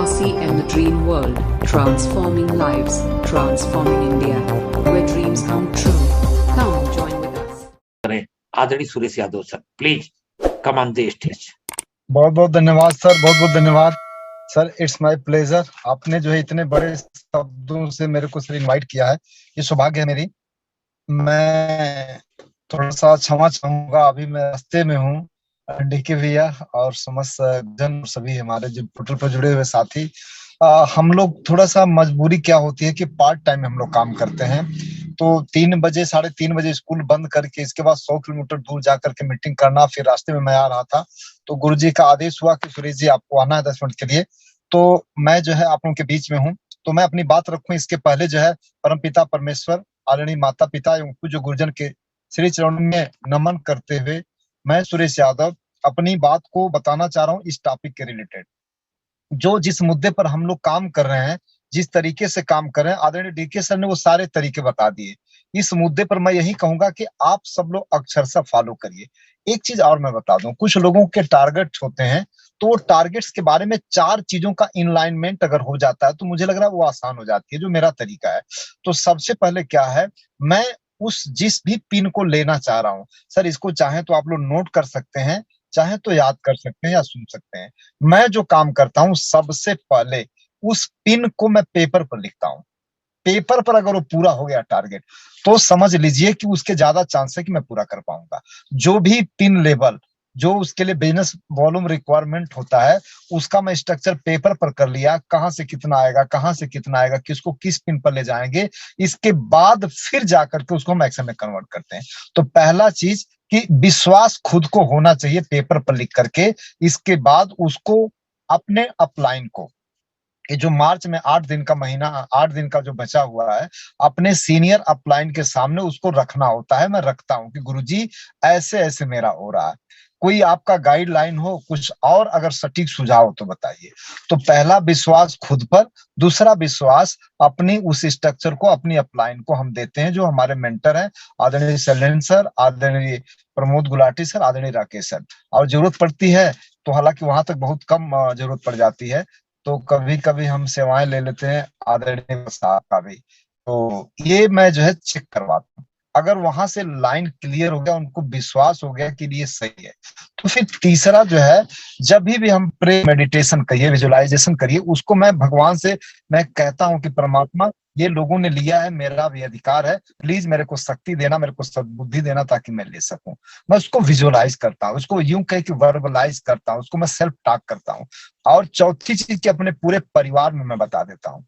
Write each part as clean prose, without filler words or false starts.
Marcy and the Dream World, transforming lives, transforming India, where dreams come true. Come join with us. आदरणीय Suresh Yadav sir, please come on the stage. बहुत बहुत धन्यवाद sir, बहुत बहुत धन्यवाद sir. It's my pleasure. आपने जो है इतने बड़े शब्दों से मेरे को सर इनवाइट किया है, ये सौभाग्य है मेरी। मैं थोड़ा सा क्षमा चाहूंगा, अभी मैं रास्ते में हूँ। डीके भैया और समस्त जन, सभी हमारे जो पोर्टल पर जुड़े हुए साथी, हम लोग थोड़ा सा मजबूरी क्या होती है कि पार्ट टाइम में हम लोग काम करते हैं, तो 3 बजे 3:30 बजे स्कूल बंद करके इसके बाद 100 किलोमीटर दूर जाकर के मीटिंग करना। फिर रास्ते में मैं आ रहा था तो गुरुजी का आदेश हुआ कि सुरेश जी आपको आना है 10 मिनट के लिए, तो मैं जो है आप लोगों के बीच में हूँ। तो मैं अपनी बात रखूं इसके पहले जो है परमपिता परमेश्वर, आदरणीय माता पिता एवं पूज्य गुरुजन के श्री चरणों में नमन करते हुए मैं सुरेश यादव अपनी बात को बताना चाह रहा हूँ इस टॉपिक के रिलेटेड। जो जिस मुद्दे पर हम लोग काम कर रहे हैं, जिस तरीके से काम कर रहे हैं, आदरणीय डीके सर ने वो सारे तरीके बता दिए। इस मुद्दे पर मैं यही कहूंगा कि आप सब लोग अक्षरशः फॉलो करिए। एक चीज और मैं बता दूं, कुछ लोगों के टारगेट होते हैं, तो वो टारगेट्स के बारे में 4 चीजों का इनलाइनमेंट अगर हो जाता है तो मुझे लग रहा है वो आसान हो जाती है, जो मेरा तरीका है। तो सबसे पहले क्या है, मैं उस जिस भी पिन को लेना चाह रहा हूं सर, इसको चाहे तो आप लोग नोट कर सकते हैं, चाहे तो याद कर सकते हैं या सुन सकते हैं। मैं जो काम करता हूं सबसे पहले उस पिन को मैं पेपर पर लिखता हूं। पेपर पर अगर वो पूरा हो गया टारगेट, तो समझ लीजिए कि उसके ज्यादा चांस है कि मैं पूरा कर पाऊंगा। जो भी पिन लेवल, जो उसके लिए बिजनेस वॉल्यूम रिक्वायरमेंट होता है, उसका मैं स्ट्रक्चर पेपर पर कर लिया, कहां से कितना आएगा, कहां से कितना आएगा, किसको किस पिन पर ले जाएंगे, इसके बाद फिर जाकर के उसको हम एक्शन में कन्वर्ट करते हैं। तो पहला चीज कि विश्वास खुद को होना चाहिए पेपर पर लिख करके। इसके बाद उसको अपने अपलाइन को, कि जो मार्च में 8 दिन का महीना, 8 दिन का जो बचा हुआ है, अपने सीनियर अपलाइन के सामने उसको रखना होता है। मैं रखता हूं कि गुरुजी ऐसे ऐसे मेरा हो रहा है, कोई आपका गाइडलाइन हो, कुछ और अगर सटीक सुझाव हो तो बताइए। तो पहला विश्वास खुद पर, दूसरा विश्वास अपनी उस स्ट्रक्चर को, अपनी अपलाइन को हम देते हैं, जो हमारे मेंटर हैं आदरणीय शैलेंद्र सर, आदरणीय प्रमोद गुलाटी सर, आदरणीय राकेश सर। और जरूरत पड़ती है तो हालांकि वहां तक बहुत कम जरूरत पड़ जाती है, तो कभी कभी हम सेवाएं ले लेते हैं आदरणीय साहब का भी। तो ये मैं जो है चेक करवाता हूँ। अगर वहां से लाइन क्लियर हो गया, उनको विश्वास हो गया कि ये सही है, तो फिर तीसरा जो है, जब भी हम प्रे मेडिटेशन करिए, विजुअलाइजेशन करिए, उसको मैं भगवान से मैं कहता हूँ कि परमात्मा, ये लोगों ने लिया है, मेरा भी अधिकार है, प्लीज मेरे को शक्ति देना, मेरे को सद्बुद्धि देना, ताकि मैं ले सकूं। मैं उसको विजुअलाइज करता हूँ, उसको यूं कह के वर्बलाइज करता हूँ, उसको मैं सेल्फ टॉक करता हूँ। और चौथी चीज कि अपने पूरे परिवार में मैं बता देता हूँ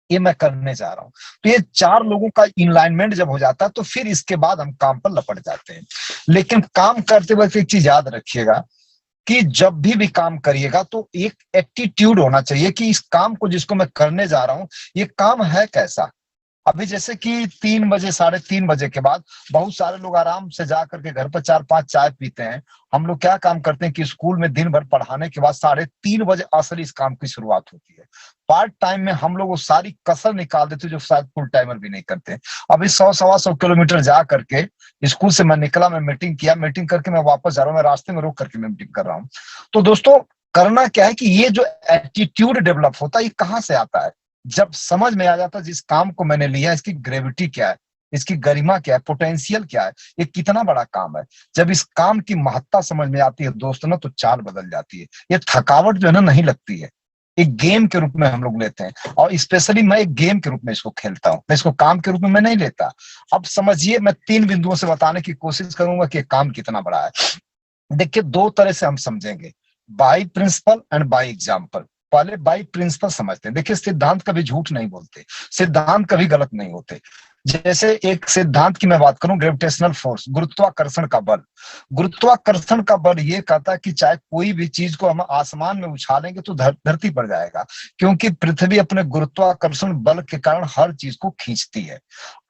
ये मैं करने जा रहा हूँ। तो ये 4 लोगों का इनलाइनमेंट जब हो जाता है, तो फिर इसके बाद हम काम पर लपट जाते हैं। लेकिन काम करते वक्त एक चीज याद रखिएगा कि जब भी काम करिएगा तो एक एटीट्यूड होना चाहिए कि इस काम को, जिसको मैं करने जा रहा हूं, ये काम है कैसा। अभी जैसे कि 3 बजे 3:30 बजे के बाद बहुत सारे लोग आराम से जा करके घर पर 4-5 चाय पीते हैं। हम लोग क्या काम करते हैं कि स्कूल में दिन भर पढ़ाने के बाद 3:30 बजे असली इस काम की शुरुआत होती है। पार्ट टाइम में हम लोग वो सारी कसर निकाल देते हैं जो शायद फुल टाइमर भी नहीं करते। अभी 100-125 किलोमीटर जा करके स्कूल से मैं निकला, मैं मीटिंग किया, मीटिंग करके मैं वापस जा रहा हूँ, मैं रास्ते में रोक करके मैं मीटिंग कर रहा हूँ। तो दोस्तों, करना क्या है कि ये जो एटीट्यूड डेवलप होता है, ये कहाँ से आता है? जब समझ में आ जाता है जिस काम को मैंने लिया, इसकी ग्रेविटी क्या है, इसकी गरिमा क्या है, पोटेंशियल क्या है, ये कितना बड़ा काम है। जब इस काम की महत्ता समझ में आती है दोस्तों ना, तो चाल बदल जाती है। ये थकावट जो है ना नहीं लगती है, एक गेम के रूप में हम लोग लेते हैं। और स्पेशली मैं एक गेम के रूप में इसको खेलता हूँ, मैं इसको काम के रूप में मैं नहीं लेता। अब समझिए, मैं 3 बिंदुओं से बताने की कोशिश करूंगा कि काम कितना बड़ा है। देखिए, 2 तरह से हम समझेंगे, by principle and by example. पहले बाय प्रिंसिपल समझते हैं। देखिए, सिद्धांत कभी झूठ नहीं बोलते, सिद्धांत कभी गलत नहीं होते। जैसे एक सिद्धांत की मैं बात करूं, ग्रेविटेशनल फोर्स, गुरुत्वाकर्षण का बल। गुरुत्वाकर्षण का बल ये कहता है कि चाहे कोई भी चीज को हम आसमान में उछालेंगे तो धरती पर जाएगा, क्योंकि पृथ्वी अपने गुरुत्वाकर्षण बल के कारण हर चीज को खींचती है।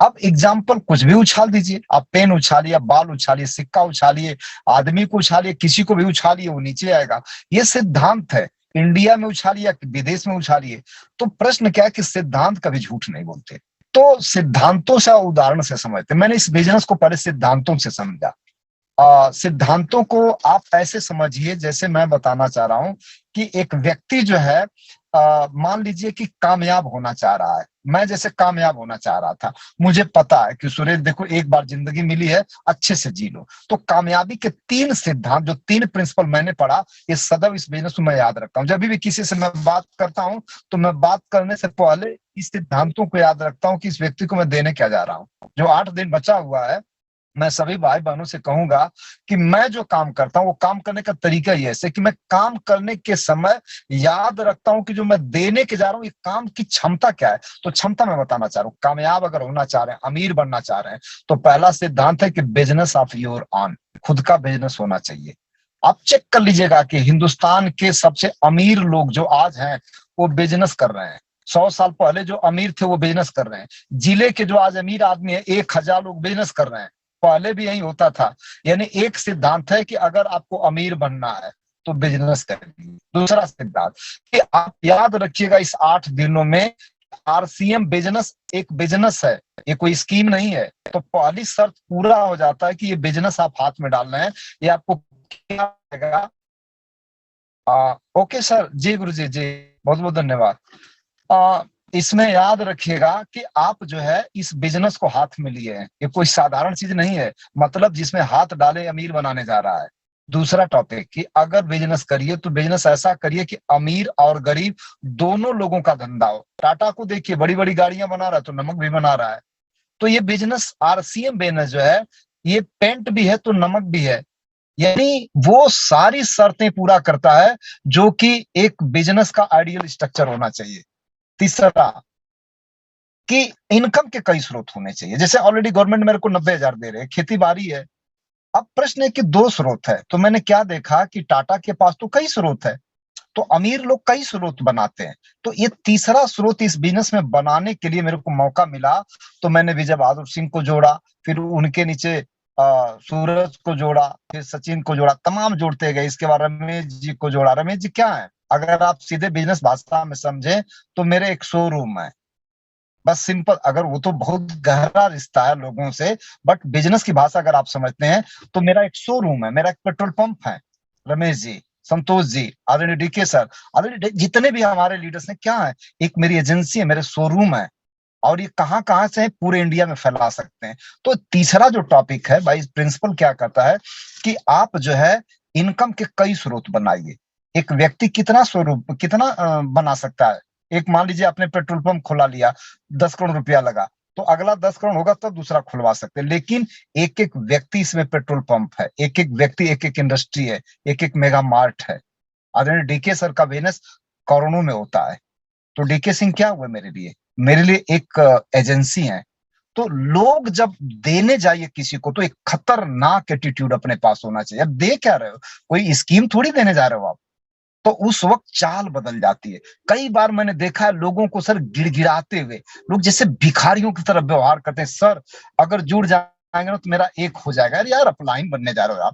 अब एग्जाम्पल, कुछ भी उछाल दीजिए, आप पेन उछालिए, बाल उछालिए, सिक्का उछालिए, आदमी को उछालिए, किसी को भी उछालिए, वो नीचे आएगा। ये सिद्धांत है। इंडिया में उछालिए, विदेश में उछालिए। तो प्रश्न क्या है कि सिद्धांत कभी झूठ नहीं बोलते। तो सिद्धांतों से, उदाहरण से समझते। मैंने इस बिजनेस को पहले सिद्धांतों से समझा। सिद्धांतों को आप ऐसे समझिए, जैसे मैं बताना चाह रहा हूं कि एक व्यक्ति जो है मान लीजिए कि कामयाब होना चाह रहा है, मैं जैसे कामयाब होना चाह रहा था, मुझे पता है कि सुरेश देखो एक बार जिंदगी मिली है, अच्छे से जी लो। तो कामयाबी के 3 सिद्धांत, जो 3 प्रिंसिपल मैंने पढ़ा, ये सदैव इस बिजनेस में मैं याद रखता हूँ। जब भी किसी से मैं बात करता हूँ तो मैं बात करने से पहले इस सिद्धांतों को याद रखता हूँ कि इस व्यक्ति को मैं देने क्या जा रहा हूँ। जो 8 दिन बचा हुआ है, मैं सभी भाई बहनों से कहूंगा कि मैं जो काम करता हूं वो काम करने का तरीका ये है कि मैं काम करने के समय याद रखता हूं कि जो मैं देने के जा रहा हूं, ये काम की क्षमता क्या है। तो क्षमता मैं बताना चाह रहा हूं। कामयाब अगर होना चाह रहे हैं, अमीर बनना चाह रहे हैं, तो पहला सिद्धांत है कि बिजनेस ऑफ योर ऑन, खुद का बिजनेस होना चाहिए। आप चेक कर लीजिएगा कि हिंदुस्तान के सबसे अमीर लोग जो आज हैं वो बिजनेस कर रहे हैं। 100 साल पहले जो अमीर थे वो बिजनेस कर रहे हैं। जिले के जो आज अमीर आदमी है 1000 लोग बिजनेस कर रहे हैं। पहले भी यही होता था। यानी एक सिद्धांत है कि अगर आपको अमीर बनना है तो बिजनेस करिए। दूसरा सिद्धांत कि आप याद रखिएगा इस 8 दिनों में, आरसीएम बिजनेस एक बिजनेस है, ये कोई स्कीम नहीं है। तो पहली शर्त पूरा हो जाता है कि ये बिजनेस आप हाथ में डाल रहे हैं, ये आपको क्या लगेगा। ओके सर, जी गुरु जी बहुत बहुत धन्यवाद। इसमें याद रखिएगा कि आप जो है इस बिजनेस को हाथ में लिए हैं, ये कोई साधारण चीज नहीं है, मतलब जिसमें हाथ डाले अमीर बनाने जा रहा है। दूसरा टॉपिक कि अगर बिजनेस करिए तो बिजनेस ऐसा करिए कि अमीर और गरीब दोनों लोगों का धंधा हो। टाटा को देखिए, बड़ी बड़ी गाड़ियां बना रहा है तो नमक भी बना रहा है। तो ये बिजनेस आरसीएम बिजनेस जो है, ये पेंट भी है तो नमक भी है। यानी वो सारी शर्तें पूरा करता है जो कि एक बिजनेस का आइडियल स्ट्रक्चर होना चाहिए। तीसरा कि इनकम के कई स्रोत होने चाहिए। जैसे ऑलरेडी गवर्नमेंट मेरे को 90,000 दे रहे हैं, खेती बाड़ी है। अब प्रश्न है कि 2 स्रोत है, तो मैंने क्या देखा कि टाटा के पास तो कई स्रोत है, तो अमीर लोग कई स्रोत बनाते हैं। तो ये तीसरा स्रोत इस बिजनेस में बनाने के लिए मेरे को मौका मिला, तो मैंने विजय बहादुर सिंह को जोड़ा, फिर उनके नीचे सूरज को जोड़ा, फिर सचिन को जोड़ा, तमाम जोड़ते गए। इसके बाद रमेश जी को जोड़ा। रमेश जी क्या है, अगर आप सीधे बिजनेस भाषा में समझे तो मेरे एक शोरूम है, बस सिंपल। अगर वो तो बहुत गहरा रिश्ता है लोगों से, बट बिजनेस की भाषा अगर आप समझते हैं तो मेरा एक शोरूम है, मेरा एक पेट्रोल पंप है। रमेश जी, संतोष जी, आदरणीय डीके सर, आदरणीय जितने भी हमारे लीडर्स हैं, क्या है, एक मेरी एजेंसी है, मेरे शोरूम है। और ये कहाँ कहाँ से पूरे इंडिया में फैला सकते हैं। तो तीसरा जो टॉपिक है भाई, प्रिंसिपल क्या करता है कि आप जो है इनकम के कई स्रोत बनाइए। एक व्यक्ति कितना स्वरूप कितना बना सकता है। एक मान लीजिए आपने पेट्रोल पंप खुला लिया, 10 करोड़ रुपया लगा, तो अगला 10 करोड़ होगा तब दूसरा खुलवा सकते हैं। लेकिन एक एक व्यक्ति इसमें पेट्रोल पंप है, एक एक व्यक्ति एक एक इंडस्ट्री है, एक एक मेगा मार्ट है। आदरणीय डीके सर का बिजनेस करोड़ों में होता है। तो डीके सिंह क्या हुआ मेरे लिए, मेरे लिए एक एजेंसी है। तो लोग जब देने जाइए किसी को तो एक खतरनाक एटीट्यूड अपने पास होना चाहिए। अब दे क्या रहे हो, कोई स्कीम थोड़ी देने जा रहे हो आप। तो उस वक्त चाल बदल जाती है। कई बार मैंने देखा है लोगों को सर गिड़गिड़ाते हुए, लोग जैसे भिखारियों की तरह व्यवहार करते हैं। सर अगर जुड़ जाएंगे ना तो मेरा एक हो जाएगा। अरे यार अपलाइन बनने जा रहे हो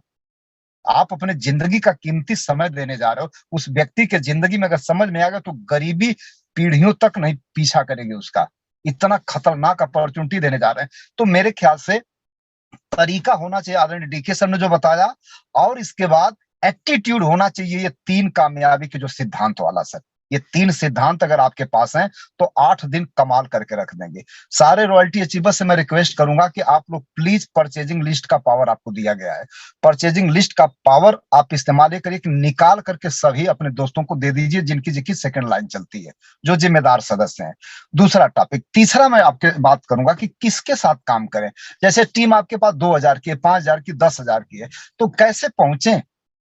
आप अपने जिंदगी का कीमती समय देने जा रहे हो। उस व्यक्ति के जिंदगी में अगर समझ में आ गया तो गरीबी पीढ़ियों तक नहीं पीछा करेगी उसका। इतना खतरनाक अपॉर्चुनिटी देने जा रहे हैं। तो मेरे ख्याल से तरीका होना चाहिए आदरणीय डीके सर ने जो बताया, और इसके बाद एटीट्यूड होना चाहिए। ये 3 कामयाबी के जो सिद्धांत वाला सर, ये 3 सिद्धांत अगर आपके पास हैं तो 8 दिन कमाल करके रख देंगे। सारे रॉयल्टी अचीवर्स से मैं रिक्वेस्ट करूंगा कि आप लोग प्लीज परचेजिंग लिस्ट का पावर आपको दिया गया है, परचेजिंग लिस्ट का पावर आप इस्तेमाल करिए कि निकाल करके सभी अपने दोस्तों को दे दीजिए जिनकी जिनकी सेकंड लाइन चलती है, जो जिम्मेदार सदस्य हैं। दूसरा टॉपिक, तीसरा मैं आपके बात करूंगा कि किसके साथ काम करें। जैसे टीम आपके पास 2000 की है, 5000 की, 10,000 की है, तो कैसे पहुंचे।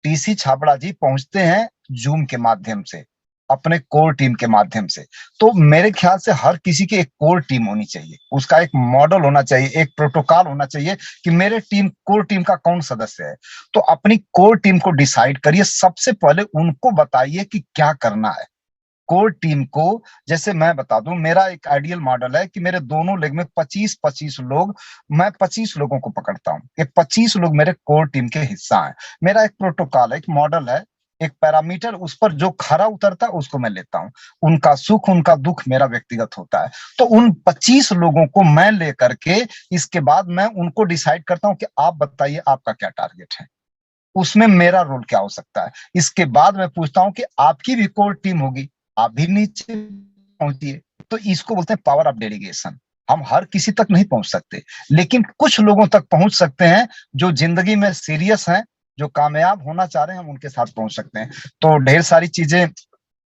टीसी छाबड़ा जी पहुंचते हैं जूम के माध्यम से, अपने कोर टीम के माध्यम से। तो मेरे ख्याल से हर किसी की एक कोर टीम होनी चाहिए, उसका एक मॉडल होना चाहिए, एक प्रोटोकॉल होना चाहिए कि मेरे कोर टीम का कौन सदस्य है। तो अपनी कोर टीम को डिसाइड करिए, सबसे पहले उनको बताइए कि क्या करना है। कोर टीम को, जैसे मैं बता दूं, मेरा एक आइडियल मॉडल है कि मेरे दोनों लेग में 25-25 लोग, मैं 25 लोगों को पकड़ता हूं। ये 25 लोग मेरे कोर टीम के हिस्सा हैं। मेरा एक प्रोटोकॉल है, एक मॉडल है, एक पैरामीटर, उस पर जो खरा उतरता है उसको मैं लेता हूं। उनका सुख उनका दुख मेरा व्यक्तिगत होता है। तो उन 25 लोगों को मैं लेकर के इसके बाद मैं उनको डिसाइड करता हूं कि आप बताइए आपका क्या टारगेट है, उसमें मेरा रोल क्या हो सकता है। इसके बाद मैं पूछता हूं कि आपकी भी कोर टीम होगी, आप भी नीचे पहुंचिए। तो इसको बोलते हैं पावर ऑफ डेलीगेशन। हम हर किसी तक नहीं पहुंच सकते, लेकिन कुछ लोगों तक पहुंच सकते हैं जो जिंदगी में सीरियस हैं, जो कामयाब होना चाह रहे हैं, हम उनके साथ पहुंच सकते हैं। तो ढेर सारी चीजें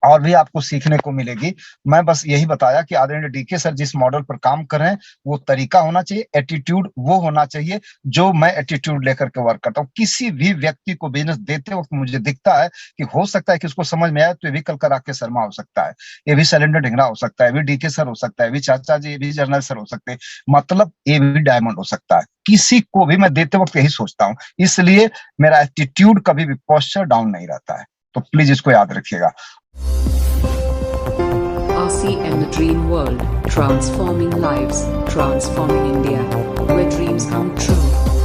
और भी आपको सीखने को मिलेगी। मैं बस यही बताया कि आदरणीय डीके सर जिस मॉडल पर काम कर रहे हैं वो तरीका होना चाहिए, एटीट्यूड वो होना चाहिए जो मैं एटीट्यूड लेकर के वर्क करता हूँ। किसी भी व्यक्ति को बिजनेस देते वक्त मुझे दिखता है कि हो सकता है कि उसको समझ में आए, तो ये भी कल करा के शर्मा हो सकता है, ये भी शैलेंद्र ढिंगरा हो सकता है, ये भी डीके सर हो सकता है, ये भी चाचा जी, ये भी जर्नल सर हो सकते हैं, मतलब ये भी डायमंड हो सकता है। किसी को भी मैं देते वक्त यही सोचता हूँ, इसलिए मेरा एटीट्यूड कभी भी पोस्चर डाउन नहीं रहता है। तो प्लीज इसको याद रखिएगा। RCM The Dream World, transforming lives, transforming India, where dreams come true.